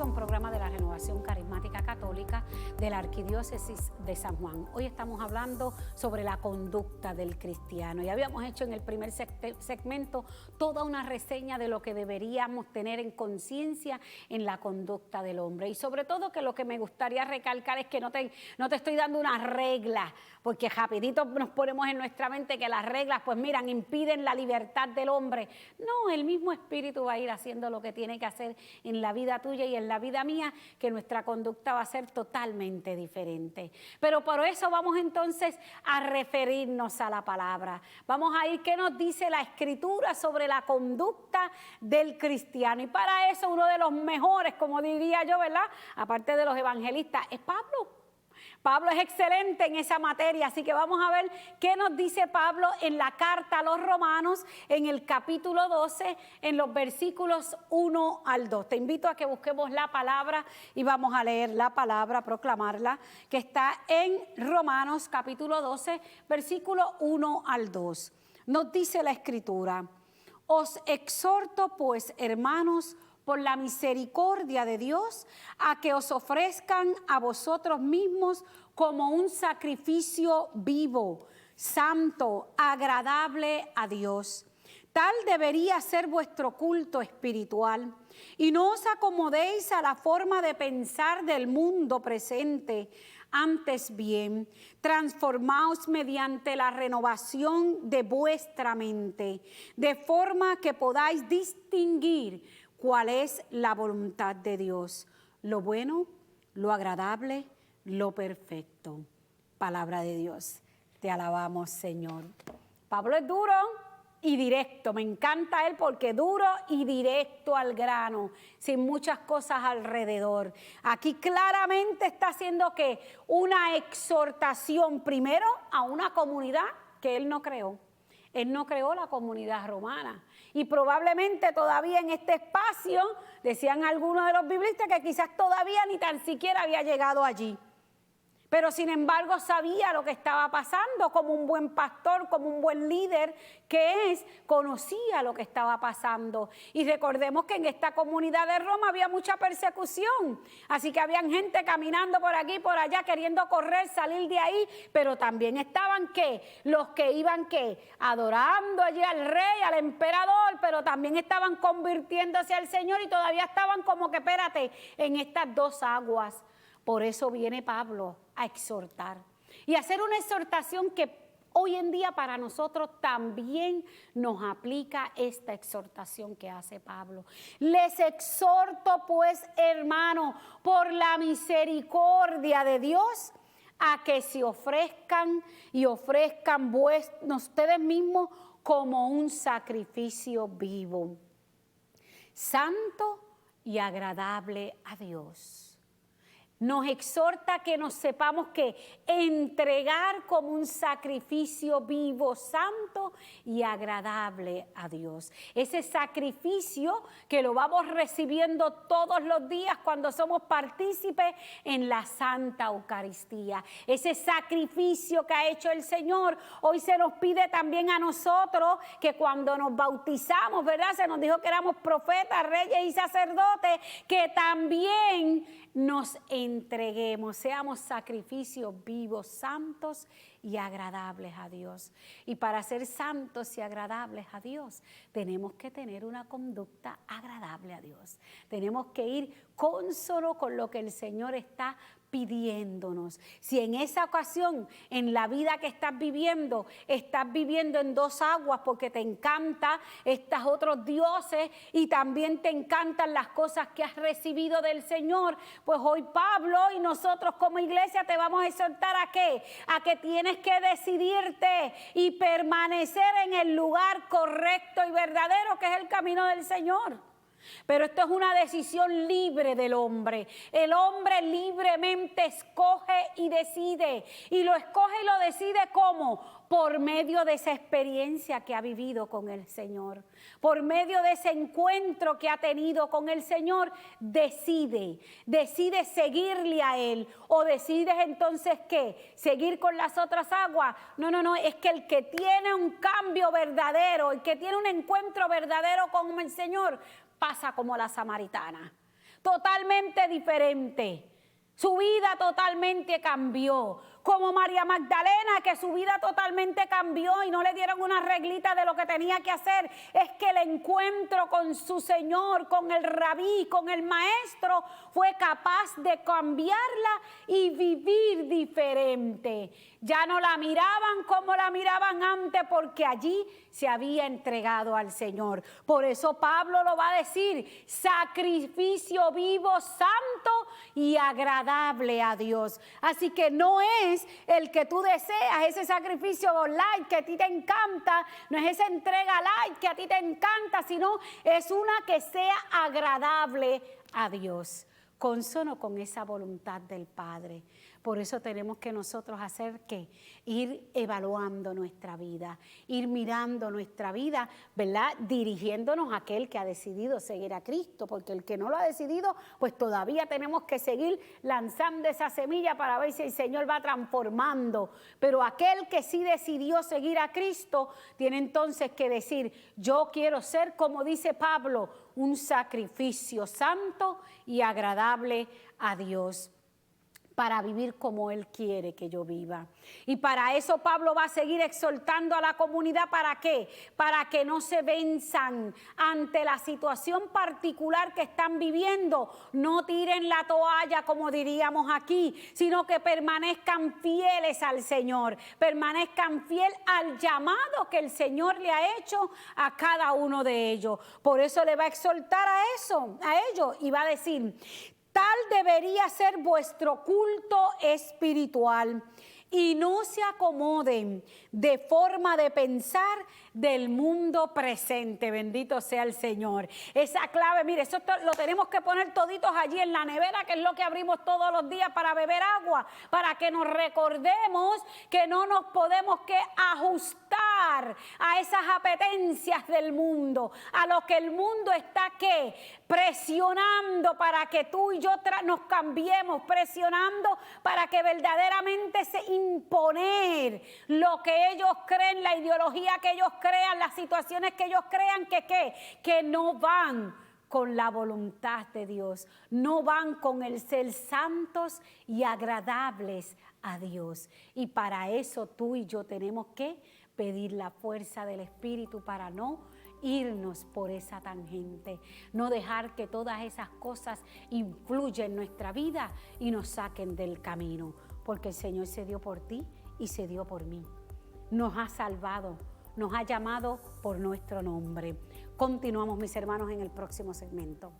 un programa de la Renovación Carismática Católica de la Arquidiócesis de San Juan. Hoy estamos hablando sobre la conducta del cristiano y habíamos hecho en el primer segmento toda una reseña de lo que deberíamos tener en conciencia en la conducta del hombre, y sobre todo que lo que me gustaría recalcar es que no te estoy dando una regla, porque rapidito nos ponemos en nuestra mente que las reglas, pues miran, impiden la libertad del hombre. No, el mismo Espíritu va a ir haciendo lo que tiene que hacer en la vida tuya y en la vida mía, que nuestra conducta va a ser totalmente diferente. Pero por eso vamos entonces a referirnos a la palabra. Vamos a ir qué nos dice la Escritura sobre la conducta del cristiano. Y para eso uno de los mejores, como diría yo, ¿verdad?, aparte de los evangelistas, es Pablo. Pablo es excelente en esa materia, así que vamos a ver qué nos dice Pablo en la carta a los Romanos, en el capítulo 12, en los versículos 1 al 2. Te invito a que busquemos la palabra y vamos a leer la palabra, proclamarla, que está en Romanos capítulo 12, versículo 1 al 2. Nos dice la Escritura: os exhorto pues, hermanos, por la misericordia de Dios, a que os ofrezcan a vosotros mismos como un sacrificio vivo, santo, agradable a Dios. Tal debería ser vuestro culto espiritual. Y no os acomodéis a la forma de pensar del mundo presente. Antes bien, transformaos mediante la renovación de vuestra mente, de forma que podáis distinguir cuál es la voluntad de Dios, lo bueno, lo agradable, lo perfecto. Palabra de Dios. Te alabamos, Señor. Pablo es duro y directo. Me encanta él porque duro y directo al grano, sin muchas cosas alrededor. Aquí claramente está haciendo que una exhortación primero a una comunidad que él no creó. Él no creó la comunidad romana. Y probablemente todavía en este espacio, decían algunos de los biblistas, que quizás todavía ni tan siquiera había llegado allí. Pero sin embargo sabía lo que estaba pasando, como un buen pastor, como un buen líder que es, conocía lo que estaba pasando. Y recordemos que en esta comunidad de Roma había mucha persecución, así que habían gente caminando por aquí y por allá queriendo correr, salir de ahí, pero también estaban ¿qué? Los que iban ¿qué? Adorando allí al rey, al emperador, pero también estaban convirtiéndose al Señor y todavía estaban como que espérate, en estas dos aguas. Por eso viene Pablo a exhortar y hacer una exhortación que hoy en día para nosotros también nos aplica esta exhortación que hace Pablo. Les exhorto pues, hermano, por la misericordia de Dios, a que se ofrezcan y ofrezcan ustedes mismos como un sacrificio vivo, santo y agradable a Dios. Nos exhorta que nos sepamos que entregar como un sacrificio vivo, santo y agradable a Dios. Ese sacrificio que lo vamos recibiendo todos los días cuando somos partícipes en la Santa Eucaristía. Ese sacrificio que ha hecho el Señor, hoy se nos pide también a nosotros que cuando nos bautizamos, ¿verdad? Se nos dijo que éramos profetas, reyes y sacerdotes, que también nos entreguemos, seamos sacrificios vivos, santos y agradables a Dios. Y para ser santos y agradables a Dios, tenemos que tener una conducta agradable a Dios. Tenemos que ir consono con lo que el Señor está pidiéndonos. Si en esa ocasión, en la vida que estás viviendo en dos aguas porque te encanta estos otros dioses y también te encantan las cosas que has recibido del Señor, pues hoy Pablo y nosotros como iglesia te vamos a exhortar ¿a qué? A que tienes que decidirte y permanecer en el lugar correcto y verdadero, que es el camino del Señor. Pero esto es una decisión libre del hombre. El hombre libremente escoge y decide. Y lo escoge y lo decide ¿cómo? Por medio de esa experiencia que ha vivido con el Señor. Por medio de ese encuentro que ha tenido con el Señor, decide seguirle a Él. O decides entonces ¿qué? Seguir con las otras aguas. No, es que el que tiene un cambio verdadero, el que tiene un encuentro verdadero con el Señor, pasa como la samaritana. totalmente diferente. Su vida totalmente cambió. Como María Magdalena, que su vida totalmente cambió y no le dieron una reglita de lo que tenía que hacer. Es que el encuentro con su Señor, con el rabí, con el maestro, fue capaz de cambiarla y vivir diferente. Ya no la miraban como la miraban antes, porque allí se había entregado al Señor. Por eso Pablo lo va a decir: sacrificio vivo, santo y agradable a Dios. Así que no es el que tú deseas, ese sacrificio light que a ti te encanta, no es esa entrega light que a ti te encanta, sino es una que sea agradable a Dios, consono con esa voluntad del Padre. Por eso tenemos que nosotros hacer ¿qué? Ir evaluando nuestra vida, ir mirando nuestra vida, ¿verdad? Dirigiéndonos a aquel que ha decidido seguir a Cristo, porque el que no lo ha decidido, pues todavía tenemos que seguir lanzando esa semilla para ver si el Señor va transformando. Pero aquel que sí decidió seguir a Cristo, tiene entonces que decir: yo quiero ser, como dice Pablo, un sacrificio santo y agradable a Dios, para vivir como Él quiere que yo viva. Y para eso Pablo va a seguir exhortando a la comunidad. ¿Para qué? Para que no se venzan ante la situación particular que están viviendo. No tiren la toalla, como diríamos aquí, sino que permanezcan fieles al Señor, permanezcan fiel al llamado que el Señor le ha hecho a cada uno de ellos. Por eso le va a exhortar a ellos, y va a decir: tal debería ser vuestro culto espiritual, y no se acomoden de forma de pensar del mundo presente. Bendito sea el Señor. Esa clave, mire, eso lo tenemos que poner toditos allí en la nevera, que es lo que abrimos todos los días para beber agua, para que nos recordemos que no nos podemos que ajustar a esas apetencias del mundo, a lo que el mundo está ¿qué? Presionando para que tú y yo nos cambiemos, presionando para que verdaderamente se imponer lo que ellos creen, la ideología que ellos crean, las situaciones que ellos crean que no van con la voluntad de Dios, no van con el ser santos y agradables a Dios. Y para eso tú y yo tenemos que pedir la fuerza del Espíritu para no irnos por esa tangente, no dejar que todas esas cosas influyan en nuestra vida y nos saquen del camino, porque el Señor se dio por ti y se dio por mí. Nos ha salvado, nos ha llamado por nuestro nombre. Continuamos, mis hermanos, en el próximo segmento.